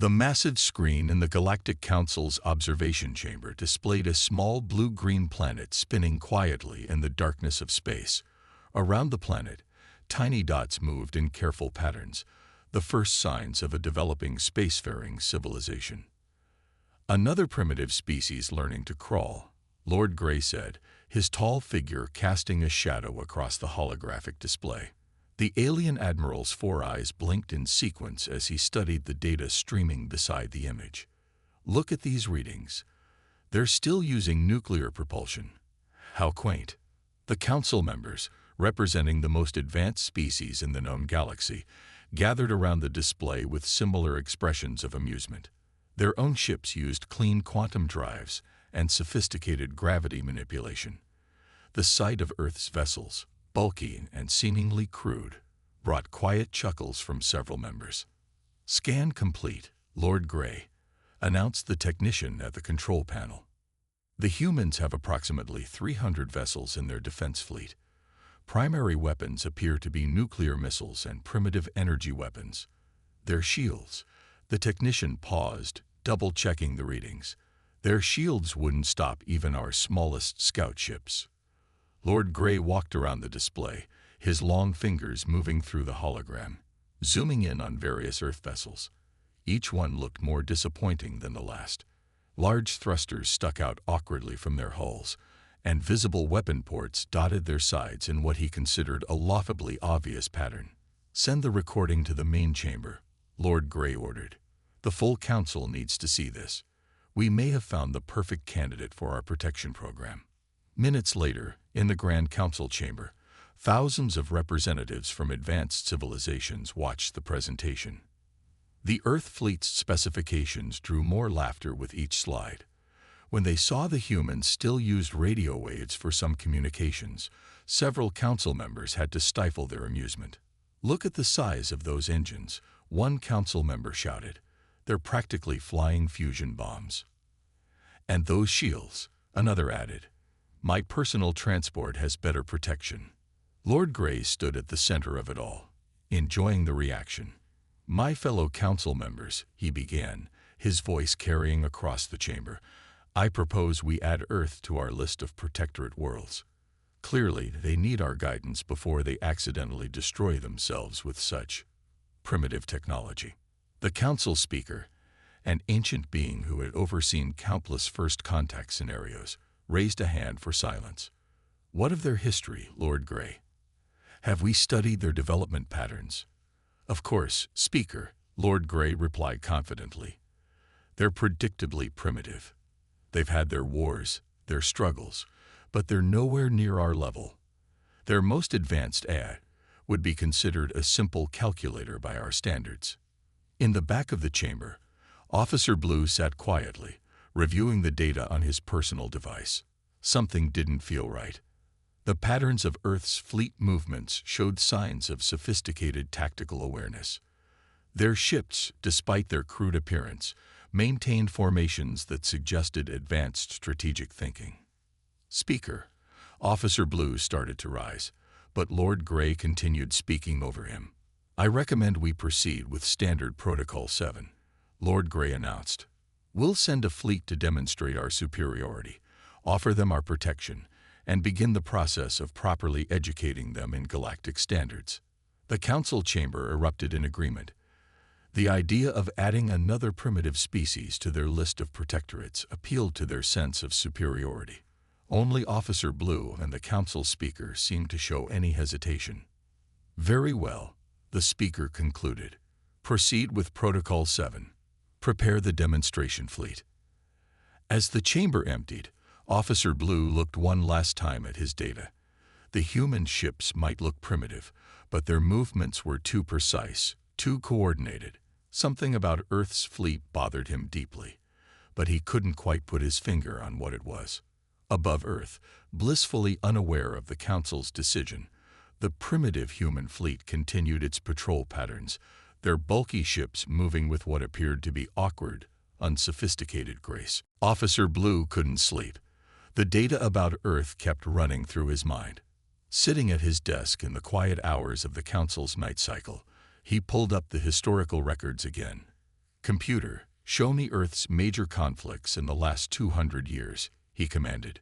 The massive screen in the Galactic Council's observation chamber displayed a small blue-green planet spinning quietly in the darkness of space. Around the planet, tiny dots moved in careful patterns, the first signs of a developing spacefaring civilization. "Another primitive species learning to crawl," Lord Grey said, his tall figure casting a shadow across the holographic display. The alien admiral's four eyes blinked in sequence as he studied the data streaming beside the image. "Look at these readings. They're still using nuclear propulsion. How quaint." The council members, representing the most advanced species in the known galaxy, gathered around the display with similar expressions of amusement. Their own ships used clean quantum drives and sophisticated gravity manipulation. The sight of Earth's vessels, bulky and seemingly crude, brought quiet chuckles from several members. "Scan complete," Lord Grey announced the technician at the control panel. "The humans have approximately 300 vessels in their defense fleet. Primary weapons appear to be nuclear missiles and primitive energy weapons. Their shields," the technician paused, double-checking the readings. "Their shields wouldn't stop even our smallest scout ships." Lord Grey walked around the display, his long fingers moving through the hologram, zooming in on various Earth vessels. Each one looked more disappointing than the last. Large thrusters stuck out awkwardly from their hulls, and visible weapon ports dotted their sides in what he considered a laughably obvious pattern. "Send the recording to the main chamber," Lord Grey ordered. "The full council needs to see this. We may have found the perfect candidate for our protection program." Minutes later, in the Grand Council chamber, thousands of representatives from advanced civilizations watched the presentation. The Earth fleet's specifications drew more laughter with each slide. When they saw the humans still used radio waves for some communications, several council members had to stifle their amusement. "Look at the size of those engines," one council member shouted. "They're practically flying fusion bombs." "And those shields," another added. "My personal transport has better protection." Lord Grey stood at the center of it all, enjoying the reaction. "My fellow council members," he began, his voice carrying across the chamber, "I propose we add Earth to our list of protectorate worlds. Clearly, they need our guidance before they accidentally destroy themselves with such primitive technology." The council speaker, an ancient being who had overseen countless first contact scenarios, raised a hand for silence. "What of their history, Lord Grey? Have we studied their development patterns?" "Of course, Speaker," Lord Grey replied confidently. "They're predictably primitive. They've had their wars, their struggles, but they're nowhere near our level. Their most advanced AI would be considered a simple calculator by our standards." In the back of the chamber, Officer Blue sat quietly, reviewing the data on his personal device. Something didn't feel right. The patterns of Earth's fleet movements showed signs of sophisticated tactical awareness. Their ships, despite their crude appearance, maintained formations that suggested advanced strategic thinking. "Speaker," Officer Blue started to rise, but Lord Grey continued speaking over him. "I recommend we proceed with Standard Protocol 7, Lord Grey announced. "We'll send a fleet to demonstrate our superiority, offer them our protection, and begin the process of properly educating them in galactic standards." The council chamber erupted in agreement. The idea of adding another primitive species to their list of protectorates appealed to their sense of superiority. Only Officer Blue and the council speaker seemed to show any hesitation. "Very well," the speaker concluded. "Proceed with Protocol 7. Prepare the demonstration fleet." As the chamber emptied, Officer Blue looked one last time at his data. The human ships might look primitive, but their movements were too precise, too coordinated. Something about Earth's fleet bothered him deeply, but he couldn't quite put his finger on what it was. Above Earth, blissfully unaware of the Council's decision, the primitive human fleet continued its patrol patterns, their bulky ships moving with what appeared to be awkward, unsophisticated grace. Officer Blue couldn't sleep. The data about Earth kept running through his mind. Sitting at his desk in the quiet hours of the Council's night cycle, he pulled up the historical records again. "Computer, show me Earth's major conflicts in the last 200 years, he commanded.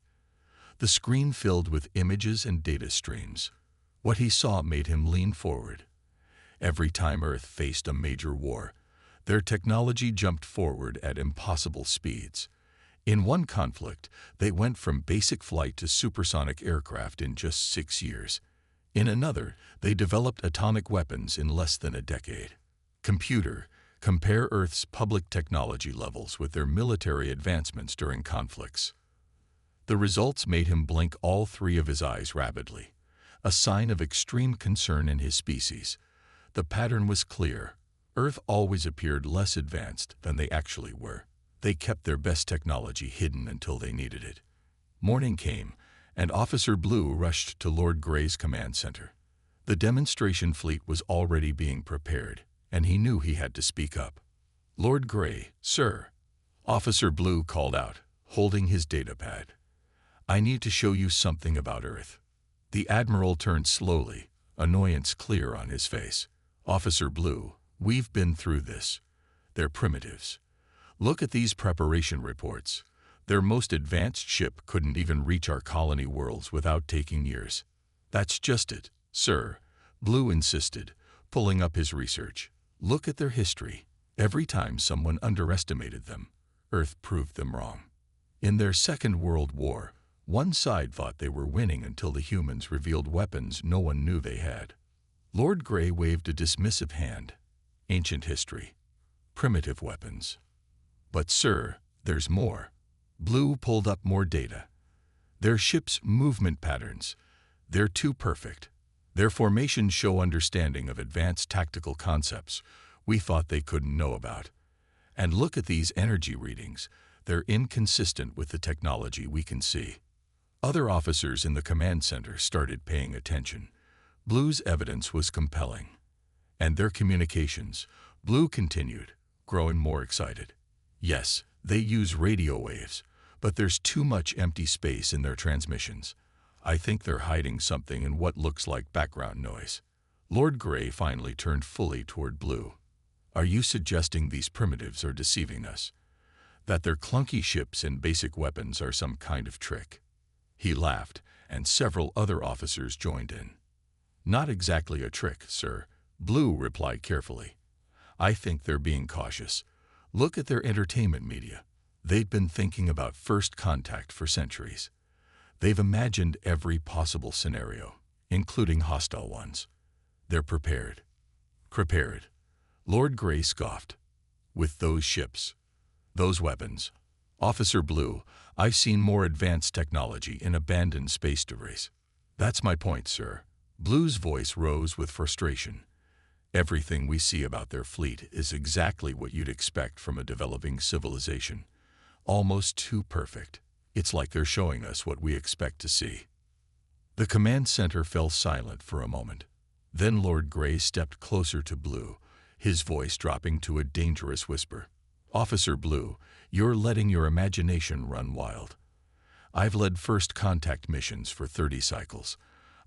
The screen filled with images and data streams. What he saw made him lean forward. Every time Earth faced a major war, their technology jumped forward at impossible speeds. In one conflict, they went from basic flight to supersonic aircraft in just 6 years. In another, they developed atomic weapons in less than a decade. Computer, compare Earth's public technology levels with their military advancements during conflicts." The results made him blink all 3 of his eyes rapidly, a sign of extreme concern in his species. The pattern was clear. Earth always appeared less advanced than they actually were. They kept their best technology hidden until they needed it. Morning came, and Officer Blue rushed to Lord Gray's command center. The demonstration fleet was already being prepared, and he knew he had to speak up. "Lord Gray, sir," Officer Blue called out, holding his datapad. "I need to show you something about Earth." The Admiral turned slowly, annoyance clear on his face. "Officer Blue, we've been through this. They're primitives. Look at these preparation reports. Their most advanced ship couldn't even reach our colony worlds without taking years." "That's just it, sir," Blue insisted, pulling up his research. "Look at their history. Every time someone underestimated them, Earth proved them wrong. In their Second World War, one side thought they were winning until the humans revealed weapons no one knew they had." Lord Gray waved a dismissive hand. "Ancient history. Primitive weapons. But sir, there's more." Blue pulled up more data. "Their ship's movement patterns. They're too perfect. Their formations show understanding of advanced tactical concepts we thought they couldn't know about. And look at these energy readings. They're inconsistent with the technology we can see." Other officers in the command center started paying attention. Blue's evidence was compelling. "And their communications," Blue continued, growing more excited. "Yes, they use radio waves, but there's too much empty space in their transmissions. I think they're hiding something in what looks like background noise." Lord Gray finally turned fully toward Blue. "Are you suggesting these primitives are deceiving us? That their clunky ships and basic weapons are some kind of trick?" He laughed, and several other officers joined in. "Not exactly a trick, sir," Blue replied carefully. "I think they're being cautious. Look at their entertainment media. They've been thinking about first contact for centuries. They've imagined every possible scenario, including hostile ones. They're prepared." "Prepared?" Lord Gray scoffed. "With those ships, those weapons. Officer Blue, I've seen more advanced technology in abandoned space debris." "That's my point, sir." Blue's voice rose with frustration. "Everything we see about their fleet is exactly what you'd expect from a developing civilization. Almost too perfect. It's like they're showing us what we expect to see." The command center fell silent for a moment. Then Lord Gray stepped closer to Blue, his voice dropping to a dangerous whisper. "Officer Blue, you're letting your imagination run wild. I've led first contact missions for 30 cycles.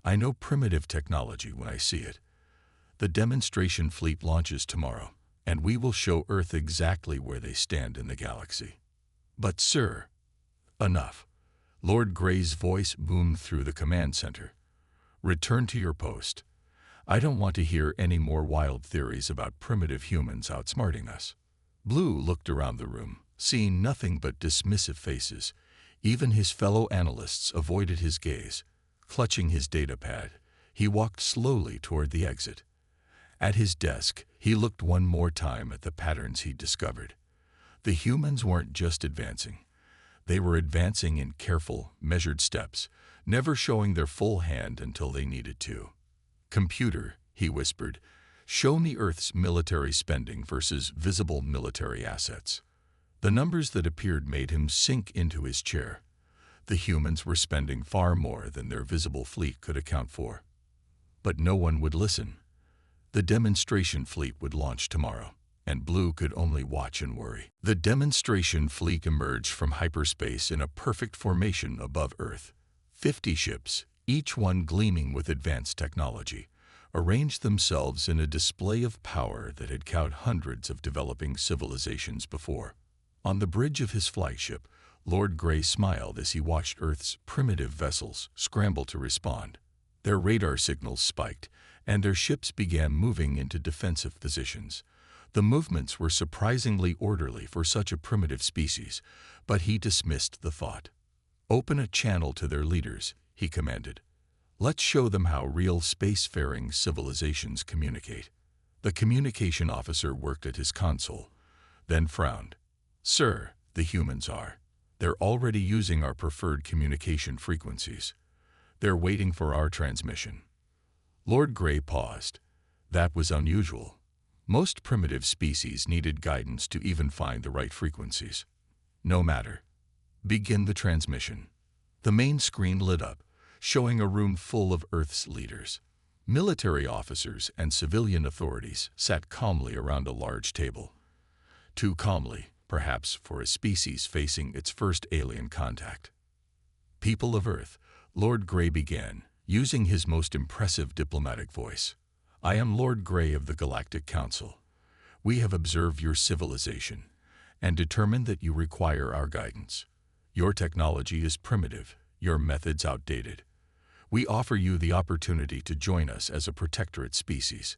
I know primitive technology when I see it. The demonstration fleet launches tomorrow, and we will show Earth exactly where they stand in the galaxy." "But sir..." "Enough." Lord Gray's voice boomed through the command center. "Return to your post. I don't want to hear any more wild theories about primitive humans outsmarting us." Blue looked around the room, seeing nothing but dismissive faces. Even his fellow analysts avoided his gaze. Clutching his datapad, he walked slowly toward the exit. At his desk, he looked one more time at the patterns he'd discovered. The humans weren't just advancing. They were advancing in careful, measured steps, never showing their full hand until they needed to. "Computer," he whispered, "show me Earth's military spending versus visible military assets." The numbers that appeared made him sink into his chair. The humans were spending far more than their visible fleet could account for. But no one would listen. The demonstration fleet would launch tomorrow, and Blue could only watch and worry. The demonstration fleet emerged from hyperspace in a perfect formation above Earth. 50 ships, each one gleaming with advanced technology, arranged themselves in a display of power that had cowed hundreds of developing civilizations before. On the bridge of his flagship, Lord Grey smiled as he watched Earth's primitive vessels scramble to respond. Their radar signals spiked, and their ships began moving into defensive positions. The movements were surprisingly orderly for such a primitive species, but he dismissed the thought. "Open a channel to their leaders," he commanded. "Let's show them how real spacefaring civilizations communicate." The communication officer worked at his console, then frowned. "Sir, the humans are. They're already using our preferred communication frequencies. They're waiting for our transmission." Lord Grey paused. That was unusual. Most primitive species needed guidance to even find the right frequencies. "No matter. Begin the transmission." The main screen lit up, showing a room full of Earth's leaders. Military officers and civilian authorities sat calmly around a large table. Too calmly, perhaps, for a species facing its first alien contact. "People of Earth," Lord Grey began, using his most impressive diplomatic voice. "I am Lord Grey of the Galactic Council. We have observed your civilization and determined that you require our guidance. Your technology is primitive, your methods outdated. We offer you the opportunity to join us as a protectorate species."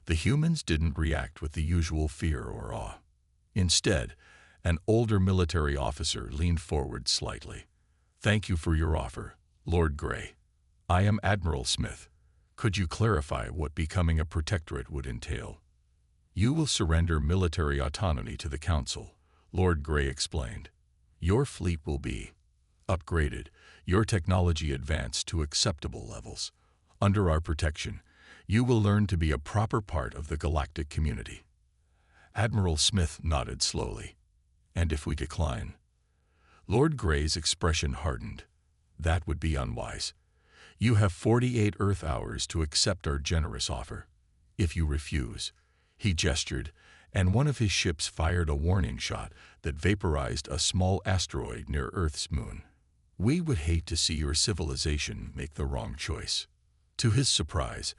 The humans didn't react with the usual fear or awe. Instead, an older military officer leaned forward slightly. "Thank you for your offer, Lord Grey. I am Admiral Smith. Could you clarify what becoming a protectorate would entail?" "You will surrender military autonomy to the Council," Lord Grey explained. "Your fleet will be upgraded, your technology advanced to acceptable levels. Under our protection, you will learn to be a proper part of the galactic community." Admiral Smith nodded slowly. "And if we decline?" Lord Grey's expression hardened. "That would be unwise. You have 48 Earth hours to accept our generous offer. If you refuse," he gestured, and one of his ships fired a warning shot that vaporized a small asteroid near Earth's moon. "We would hate to see your civilization make the wrong choice." To his surprise,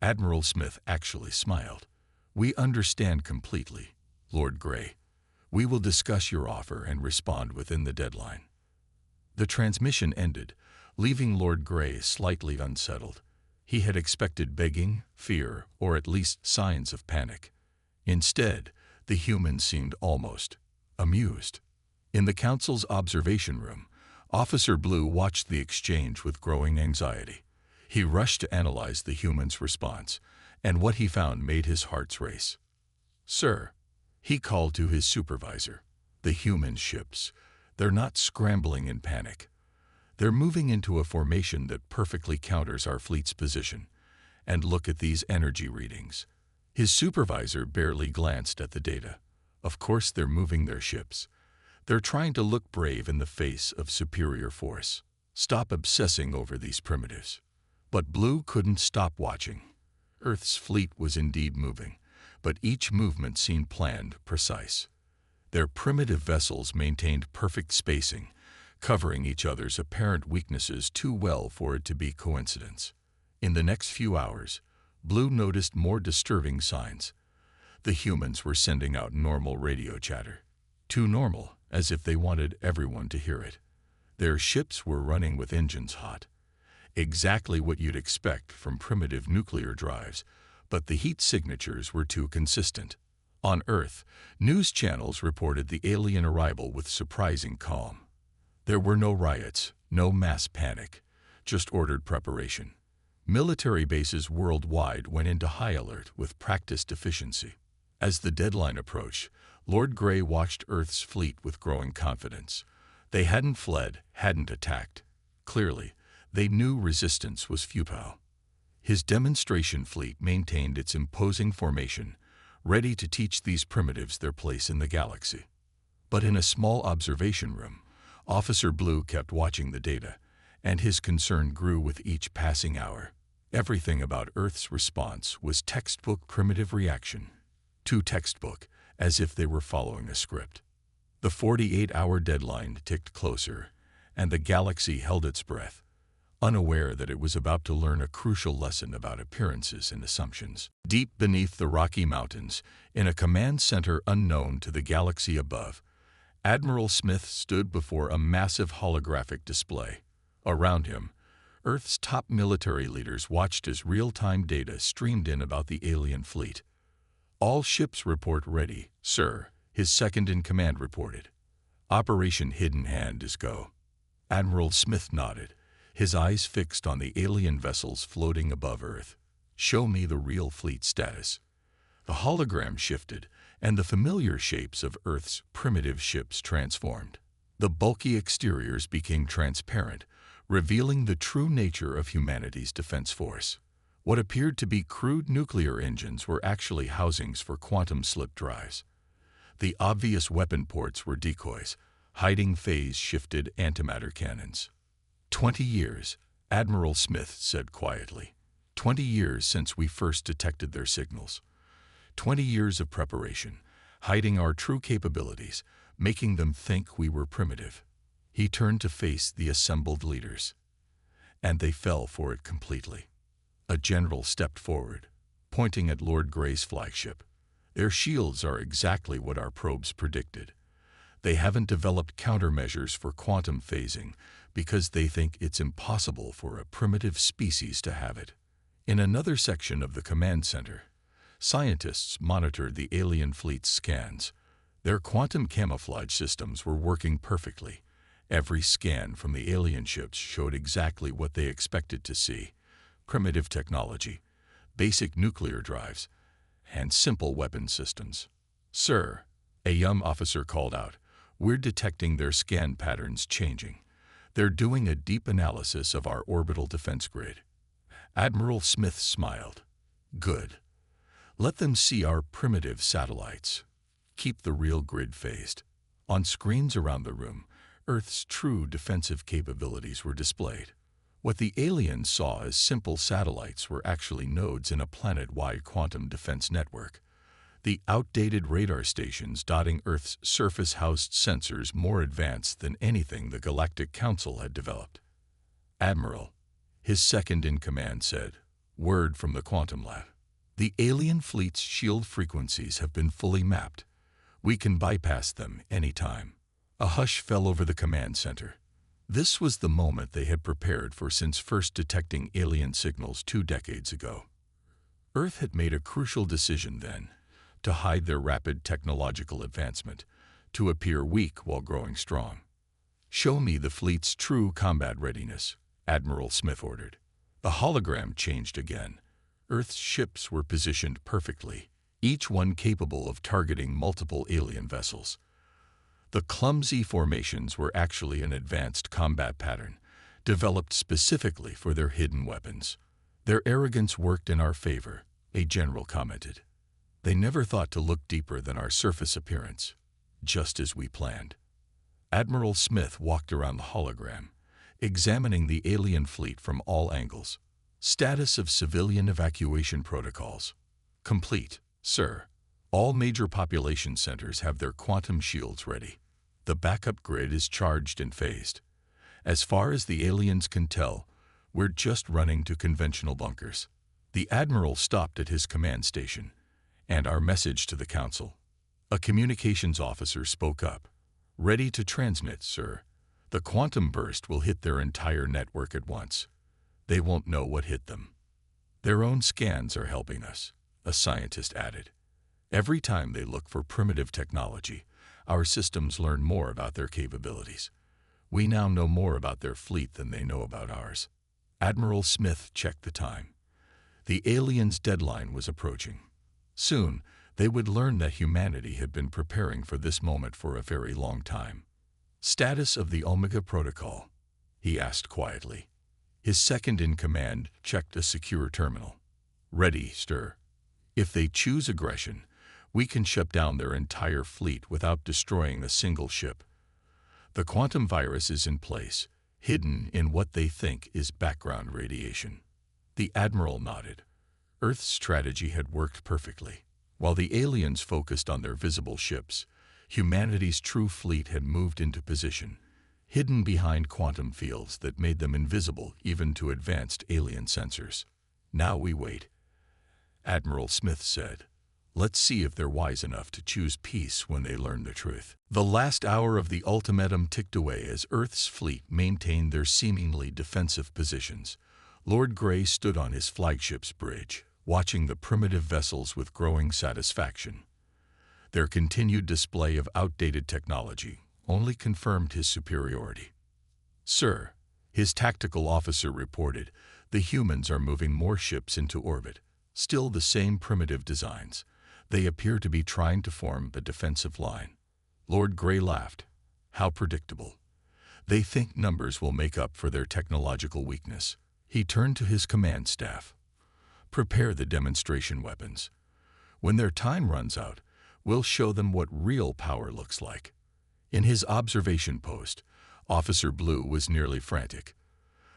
Admiral Smith actually smiled. "We understand completely, Lord Grey. We will discuss your offer and respond within the deadline." The transmission ended, leaving Lord Grey slightly unsettled. He had expected begging, fear, or at least signs of panic. Instead, the humans seemed almost amused. In the Council's observation room, Officer Blue watched the exchange with growing anxiety. He rushed to analyze the humans' response, and what he found made his heart race. "Sir," he called to his supervisor, "the human ships, they're not scrambling in panic. They're moving into a formation that perfectly counters our fleet's position. And look at these energy readings." His supervisor barely glanced at the data. "Of course they're moving their ships. They're trying to look brave in the face of superior force. Stop obsessing over these primitives." But Blue couldn't stop watching. Earth's fleet was indeed moving, but each movement seemed planned, precise. Their primitive vessels maintained perfect spacing, covering each other's apparent weaknesses too well for it to be coincidence. In the next few hours, Blue noticed more disturbing signs. The humans were sending out normal radio chatter. Too normal, as if they wanted everyone to hear it. Their ships were running with engines hot. Exactly what you'd expect from primitive nuclear drives, but the heat signatures were too consistent. On Earth, news channels reported the alien arrival with surprising calm. There were no riots, no mass panic, just ordered preparation. Military bases worldwide went into high alert with practiced efficiency. As the deadline approached, Lord Grey watched Earth's fleet with growing confidence. They hadn't fled, hadn't attacked. Clearly, they knew resistance was futile. His demonstration fleet maintained its imposing formation, ready to teach these primitives their place in the galaxy. But in a small observation room, Officer Blue kept watching the data, and his concern grew with each passing hour. Everything about Earth's response was textbook primitive reaction. Too textbook, as if they were following a script. The 48-hour deadline ticked closer, and the galaxy held its breath. unaware that it was about to learn a crucial lesson about appearances and assumptions. Deep beneath the Rocky Mountains, in a command center unknown to the galaxy above, Admiral Smith stood before a massive holographic display. Around him, Earth's top military leaders watched as real-time data streamed in about the alien fleet. "All ships report ready, sir," his second-in-command reported. "Operation Hidden Hand is go." Admiral Smith nodded, his eyes fixed on the alien vessels floating above Earth. "Show me the real fleet status." The hologram shifted, and the familiar shapes of Earth's primitive ships transformed. The bulky exteriors became transparent, revealing the true nature of humanity's defense force. What appeared to be crude nuclear engines were actually housings for quantum slip drives. The obvious weapon ports were decoys, hiding phase-shifted antimatter cannons. 20 years, Admiral Smith said quietly. 20 years since we first detected their signals. 20 years of preparation, hiding our true capabilities, making them think we were primitive. He turned to face the assembled leaders, and they fell for it completely. A general stepped forward, pointing at Lord Gray's flagship. "Their shields are exactly what our probes predicted. They haven't developed countermeasures for quantum phasing because they think it's impossible for a primitive species to have it." In another section of the command center, scientists monitored the alien fleet's scans. Their quantum camouflage systems were working perfectly. Every scan from the alien ships showed exactly what they expected to see: primitive technology, basic nuclear drives, and simple weapon systems. "Sir," a young officer called out, "we're detecting their scan patterns changing. They're doing a deep analysis of our orbital defense grid." Admiral Smith smiled. "Good. Let them see our primitive satellites. Keep the real grid phased." On screens around the room, Earth's true defensive capabilities were displayed. What the aliens saw as simple satellites were actually nodes in a planet-wide quantum defense network. The outdated radar stations dotting Earth's surface housed sensors more advanced than anything the Galactic Council had developed. "Admiral," his second-in-command said, "word from the quantum lab. The alien fleet's shield frequencies have been fully mapped. We can bypass them any time." A hush fell over the command center. This was the moment they had prepared for since first detecting alien signals 2 decades ago. Earth had made a crucial decision then, to hide their rapid technological advancement, to appear weak while growing strong. "Show me the fleet's true combat readiness," Admiral Smith ordered. The hologram changed again. Earth's ships were positioned perfectly, each one capable of targeting multiple alien vessels. The clumsy formations were actually an advanced combat pattern, developed specifically for their hidden weapons. "Their arrogance worked in our favor," a general commented. "They never thought to look deeper than our surface appearance, just as we planned." Admiral Smith walked around the hologram, examining the alien fleet from all angles. "Status of civilian evacuation protocols. Complete, sir. All major population centers have their quantum shields ready. The backup grid is charged and phased. As far as the aliens can tell, we're just running to conventional bunkers." The Admiral stopped at his command station, and our message to the Council. A communications officer spoke up. "Ready to transmit, sir. The quantum burst will hit their entire network at once. They won't know what hit them." "Their own scans are helping us," a scientist added. "Every time they look for primitive technology, our systems learn more about their capabilities. We now know more about their fleet than they know about ours." Admiral Smith checked the time. The aliens' deadline was approaching. Soon, they would learn that humanity had been preparing for this moment for a very long time. "Status of the Omega Protocol?" he asked quietly. His second-in-command checked a secure terminal. "Ready, sir. If they choose aggression, we can shut down their entire fleet without destroying a single ship. The quantum virus is in place, hidden in what they think is background radiation." The Admiral nodded. Earth's strategy had worked perfectly. While the aliens focused on their visible ships, humanity's true fleet had moved into position, hidden behind quantum fields that made them invisible even to advanced alien sensors. Now we wait, Admiral Smith said. Let's see if they're wise enough to choose peace when they learn the truth. The last hour of the ultimatum ticked away as Earth's fleet maintained their seemingly defensive positions. Lord Grey stood on his flagship's bridge, watching the primitive vessels with growing satisfaction. Their continued display of outdated technology only confirmed his superiority. Sir, his tactical officer reported, the humans are moving more ships into orbit. Still the same primitive designs. They appear to be trying to form a defensive line. Lord Grey laughed. How predictable. They think numbers will make up for their technological weakness. He turned to his command staff. Prepare the demonstration weapons. When their time runs out, we'll show them what real power looks like. In his observation post, Officer Blue was nearly frantic.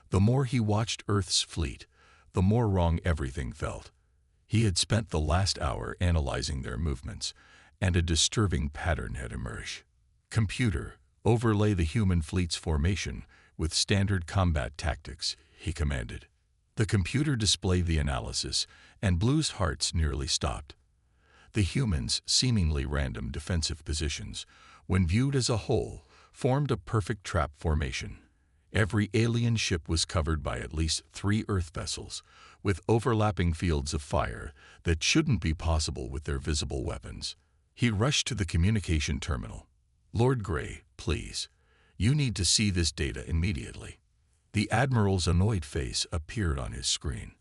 The more he watched Earth's fleet, the more wrong everything felt. He had spent the last hour analyzing their movements, and a disturbing pattern had emerged. Computer, overlay the human fleet's formation with standard combat tactics, he commanded. The computer displayed the analysis, and Blue's hearts nearly stopped. The humans' seemingly random defensive positions, when viewed as a whole, formed a perfect trap formation. Every alien ship was covered by at least 3 Earth vessels, with overlapping fields of fire that shouldn't be possible with their visible weapons. He rushed to the communication terminal. Lord Grey, please. You need to see this data immediately. The Admiral's annoyed face appeared on his screen.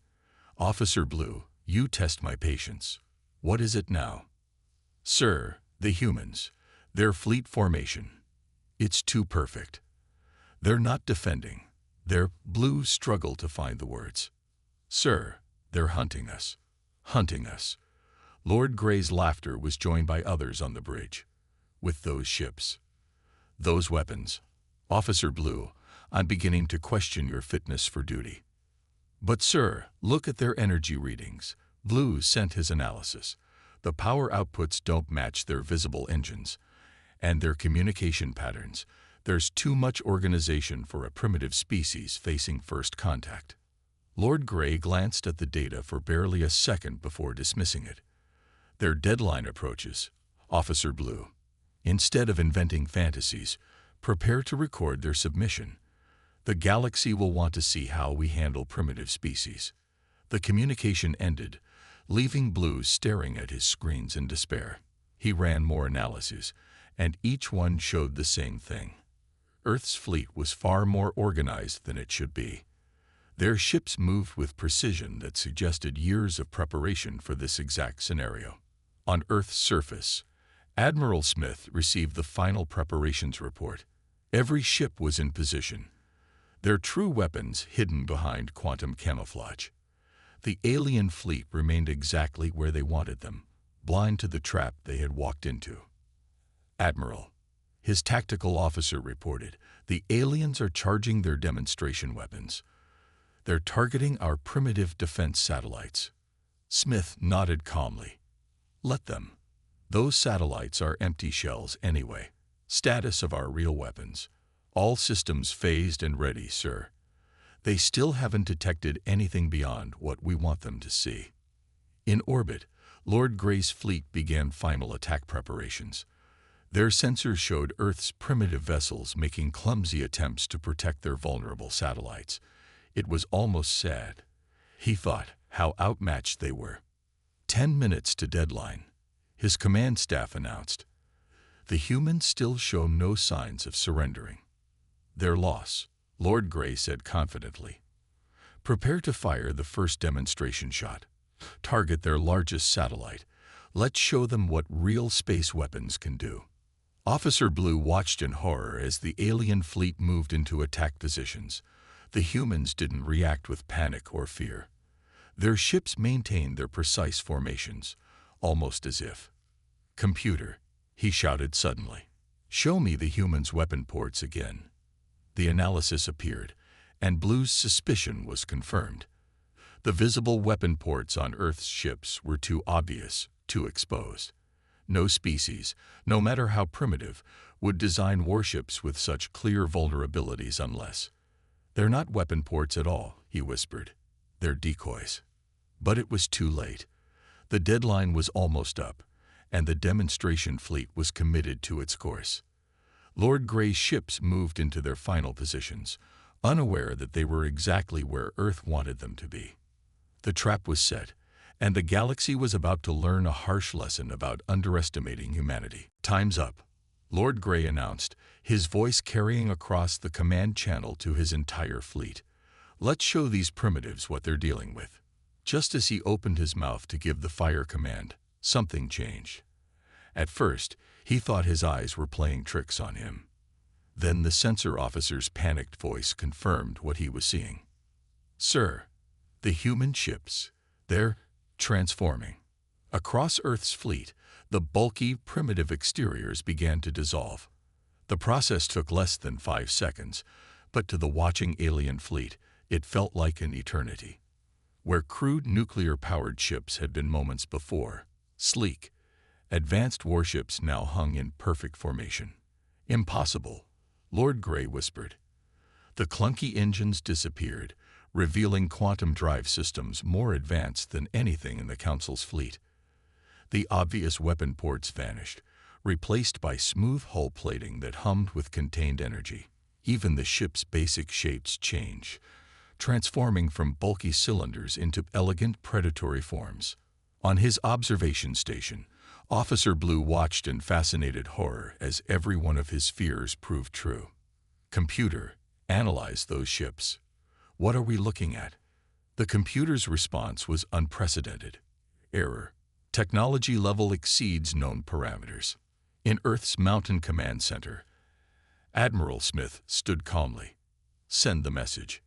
Officer Blue, you test my patience. What is it now? Sir, the humans. Their fleet formation. It's too perfect. They're not defending. Blue struggled to find the words. Sir, they're hunting us. Hunting us. Lord Grey's laughter was joined by others on the bridge. With those ships. Those weapons. Officer Blue, I'm beginning to question your fitness for duty. But sir, look at their energy readings. Blue sent his analysis. The power outputs don't match their visible engines. And their communication patterns. There's too much organization for a primitive species facing first contact. Lord Grey glanced at the data for barely a second before dismissing it. Their deadline approaches, Officer Blue. Instead of inventing fantasies, prepare to record their submission. The galaxy will want to see how we handle primitive species. The communication ended, leaving Blue staring at his screens in despair. He ran more analyses, and each one showed the same thing. Earth's fleet was far more organized than it should be. Their ships moved with precision that suggested years of preparation for this exact scenario. On Earth's surface, Admiral Smith received the final preparations report. Every ship was in position, their true weapons hidden behind quantum camouflage. The alien fleet remained exactly where they wanted them, blind to the trap they had walked into. Admiral, his tactical officer reported, the aliens are charging their demonstration weapons. They're targeting our primitive defense satellites. Smith nodded calmly. Let them. Those satellites are empty shells anyway. Status of our real weapons. All systems phased and ready, sir. They still haven't detected anything beyond what we want them to see. In orbit, Lord Grey's fleet began final attack preparations. Their sensors showed Earth's primitive vessels making clumsy attempts to protect their vulnerable satellites. It was almost sad. He thought how outmatched they were. 10 minutes to deadline, his command staff announced. The humans still show no signs of surrendering. Their loss, Lord Grey said confidently. Prepare to fire the first demonstration shot. Target their largest satellite. Let's show them what real space weapons can do. Officer Blue watched in horror as the alien fleet moved into attack positions. The humans didn't react with panic or fear. Their ships maintained their precise formations, almost as if. Computer, he shouted suddenly. Show me the humans' weapon ports again. The analysis appeared, and Blue's suspicion was confirmed. The visible weapon ports on Earth's ships were too obvious, too exposed. No species, no matter how primitive, would design warships with such clear vulnerabilities unless— "They're not weapon ports at all," he whispered. "They're decoys." But it was too late. The deadline was almost up, and the demonstration fleet was committed to its course. Lord Grey's ships moved into their final positions, unaware that they were exactly where Earth wanted them to be. The trap was set, and the galaxy was about to learn a harsh lesson about underestimating humanity. "Time's up," Lord Grey announced, his voice carrying across the command channel to his entire fleet. "Let's show these primitives what they're dealing with." Just as he opened his mouth to give the fire command, something changed. At first, he thought his eyes were playing tricks on him. Then the sensor officer's panicked voice confirmed what he was seeing. "Sir, the human ships, they're transforming." Across Earth's fleet, the bulky, primitive exteriors began to dissolve. The process took less than 5 seconds, but to the watching alien fleet, it felt like an eternity. Where crude nuclear-powered ships had been moments before, sleek, advanced warships now hung in perfect formation. "Impossible," Lord Grey whispered. The clunky engines disappeared, revealing quantum drive systems more advanced than anything in the Council's fleet. The obvious weapon ports vanished, replaced by smooth hull plating that hummed with contained energy. Even the ship's basic shapes changed, transforming from bulky cylinders into elegant predatory forms. On his observation station, Officer Blue watched in fascinated horror as every one of his fears proved true. "Computer, analyze those ships. What are we looking at?" The computer's response was unprecedented. "Error. Technology level exceeds known parameters." In Earth's Mountain Command Center, Admiral Smith stood calmly. "Send the message."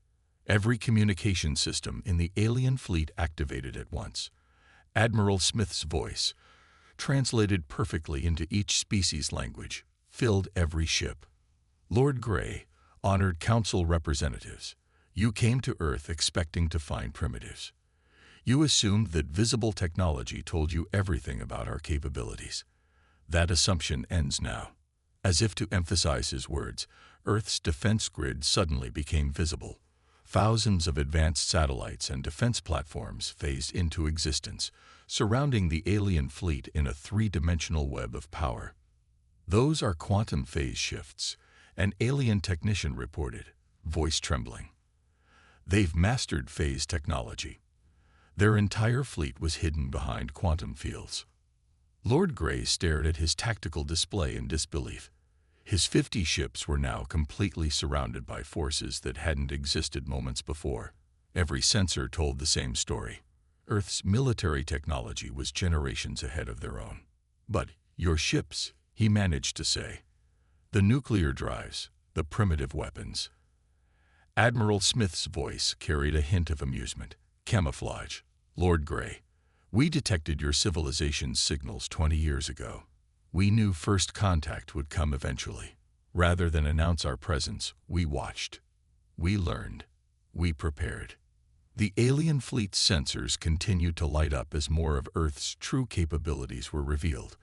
Every communication system in the alien fleet activated at once. Admiral Smith's voice, translated perfectly into each species' language, filled every ship. "Lord Grey, honored Council representatives, you came to Earth expecting to find primitives. You assumed that visible technology told you everything about our capabilities. That assumption ends now." As if to emphasize his words, Earth's defense grid suddenly became visible. Thousands of advanced satellites and defense platforms phased into existence, surrounding the alien fleet in a 3-dimensional web of power. "Those are quantum phase shifts," an alien technician reported, voice trembling. "They've mastered phase technology." Their entire fleet was hidden behind quantum fields. Lord Grey stared at his tactical display in disbelief. His 50 ships were now completely surrounded by forces that hadn't existed moments before. Every sensor told the same story. Earth's military technology was generations ahead of their own. "But your ships," he managed to say. "The nuclear drives, the primitive weapons." Admiral Smith's voice carried a hint of amusement. "Camouflage, Lord Grey. We detected your civilization's signals 20 years ago. We knew first contact would come eventually. Rather than announce our presence, we watched. We learned. We prepared." The alien fleet's sensors continued to light up as more of Earth's true capabilities were revealed.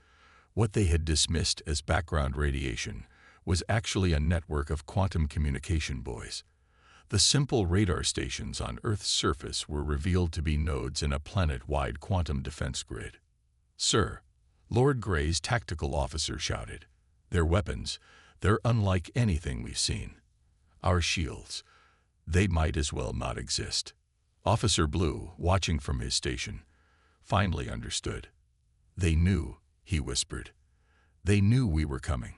What they had dismissed as background radiation was actually a network of quantum communication buoys. The simple radar stations on Earth's surface were revealed to be nodes in a planet-wide quantum defense grid. "Sir," Lord Grey's tactical officer shouted, "their weapons, they're unlike anything we've seen. Our shields, they might as well not exist." Officer Blue, watching from his station, finally understood. "They knew," he whispered. "They knew we were coming.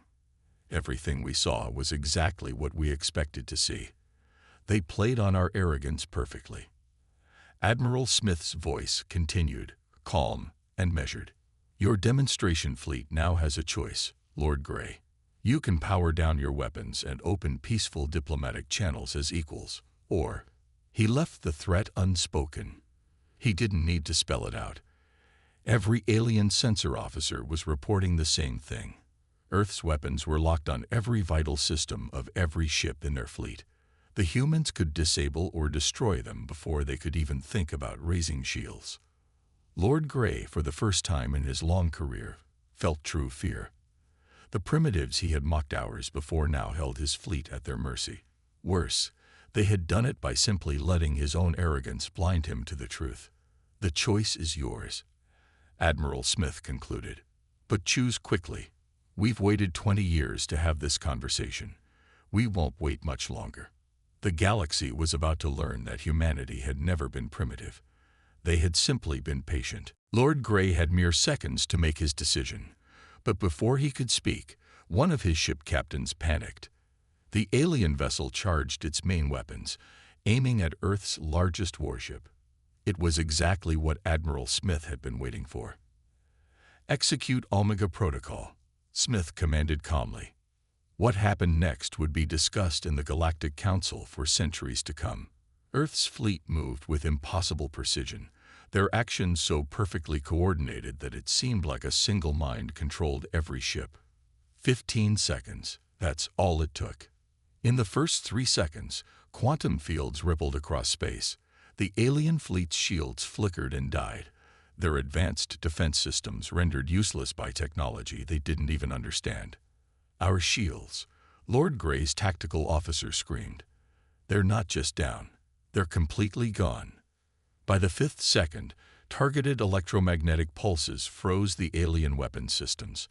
Everything we saw was exactly what we expected to see. They played on our arrogance perfectly." Admiral Smith's voice continued, calm and measured. "Your demonstration fleet now has a choice, Lord Grey. You can power down your weapons and open peaceful diplomatic channels as equals, or—" He left the threat unspoken. He didn't need to spell it out. Every alien sensor officer was reporting the same thing. Earth's weapons were locked on every vital system of every ship in their fleet. The humans could disable or destroy them before they could even think about raising shields. Lord Grey, for the first time in his long career, felt true fear. The primitives he had mocked hours before now held his fleet at their mercy. Worse, they had done it by simply letting his own arrogance blind him to the truth. "The choice is yours," Admiral Smith concluded. "But choose quickly. We've waited 20 years to have this conversation. We won't wait much longer." The galaxy was about to learn that humanity had never been primitive. They had simply been patient. Lord Grey had mere seconds to make his decision. But before he could speak, one of his ship captains panicked. The alien vessel charged its main weapons, aiming at Earth's largest warship. It was exactly what Admiral Smith had been waiting for. "Execute Omega Protocol," Smith commanded calmly. What happened next would be discussed in the Galactic Council for centuries to come. Earth's fleet moved with impossible precision, their actions so perfectly coordinated that it seemed like a single mind controlled every ship. 15 seconds, that's all it took. In the first 3 seconds, quantum fields rippled across space. The alien fleet's shields flickered and died, their advanced defense systems rendered useless by technology they didn't even understand. "Our shields," Lord Grey's tactical officer screamed. "They're not just down, they're completely gone." By the 5th second, targeted electromagnetic pulses froze the alien weapon systems,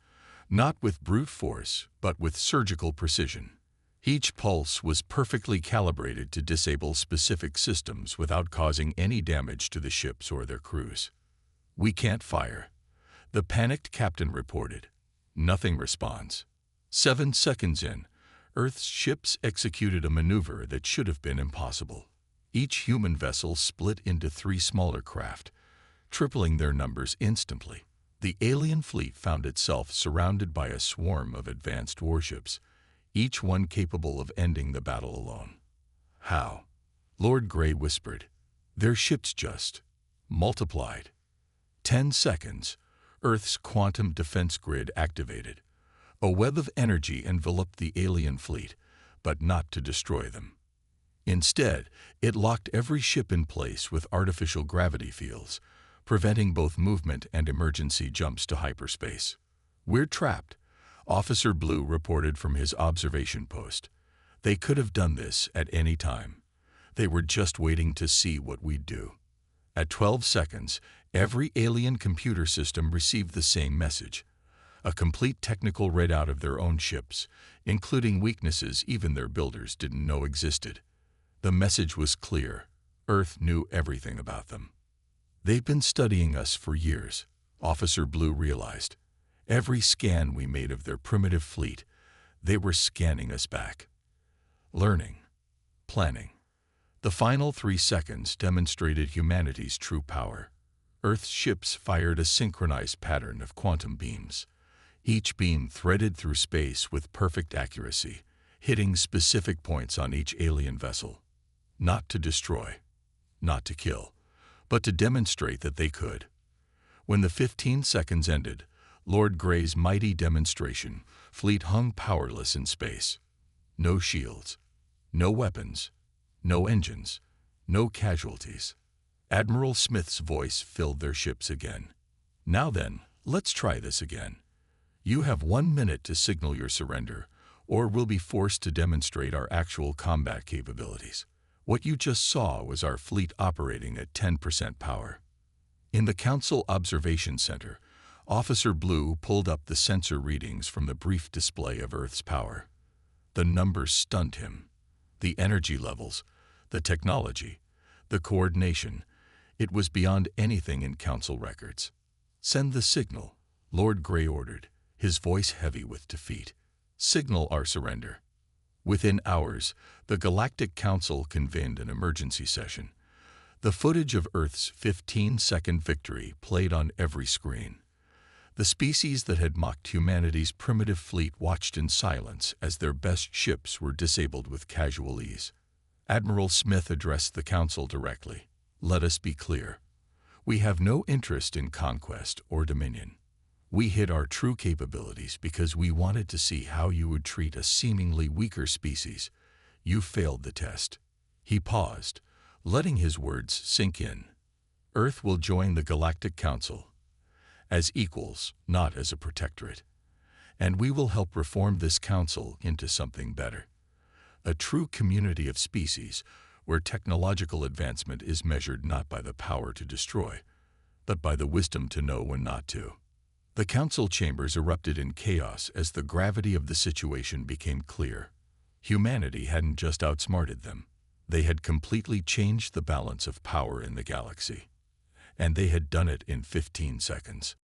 not with brute force, but with surgical precision. Each pulse was perfectly calibrated to disable specific systems without causing any damage to the ships or their crews. "We can't fire," the panicked captain reported. Nothing responds. 7 seconds in, Earth's ships executed a maneuver that should have been impossible. Each human vessel split into 3 smaller craft, tripling their numbers instantly. The alien fleet found itself surrounded by a swarm of advanced warships, each one capable of ending the battle alone. "How?" Lord Grey whispered. "Their ships just multiplied." 10 seconds, Earth's quantum defense grid activated. A web of energy enveloped the alien fleet, but not to destroy them. Instead, it locked every ship in place with artificial gravity fields, preventing both movement and emergency jumps to hyperspace. "We're trapped," Officer Blue reported from his observation post. "They could have done this at any time. They were just waiting to see what we'd do." At 12 seconds, every alien computer system received the same message. A complete technical readout of their own ships, including weaknesses even their builders didn't know existed. The message was clear. Earth knew everything about them. "They've been studying us for years," Officer Blue realized. "Every scan we made of their primitive fleet, they were scanning us back. Learning. Planning." The final 3 seconds demonstrated humanity's true power. Earth's ships fired a synchronized pattern of quantum beams. Each beam threaded through space with perfect accuracy, hitting specific points on each alien vessel. Not to destroy, not to kill, but to demonstrate that they could. When the 15 seconds ended, Lord Grey's mighty demonstration fleet hung powerless in space. No shields, no weapons, no engines, no casualties. Admiral Smith's voice filled their ships again. "Now then, let's try this again. You have 1 minute to signal your surrender, or we'll be forced to demonstrate our actual combat capabilities." What you just saw was our fleet operating at 10% power. In the Council Observation Center, Officer Blue pulled up the sensor readings from the brief display of Earth's power. The numbers stunned him. The energy levels, the technology, the coordination, it was beyond anything in Council records. "Send the signal," Lord Grey ordered, his voice heavy with defeat. "Signal our surrender." Within hours, the Galactic Council convened an emergency session. The footage of Earth's 15-second victory played on every screen. The species that had mocked humanity's primitive fleet watched in silence as their best ships were disabled with casual ease. Admiral Smith addressed the Council directly. "Let us be clear. We have no interest in conquest or dominion. We hid our true capabilities because we wanted to see how you would treat a seemingly weaker species. You failed the test." He paused, letting his words sink in. "Earth will join the Galactic Council. as equals, not as a protectorate. And we will help reform this council into something better. A true community of species where technological advancement is measured not by the power to destroy, but by the wisdom to know when not to. The council chambers erupted in chaos as the gravity of the situation became clear. Humanity hadn't just outsmarted them. They had completely changed the balance of power in the galaxy. And they had done it in 15 seconds.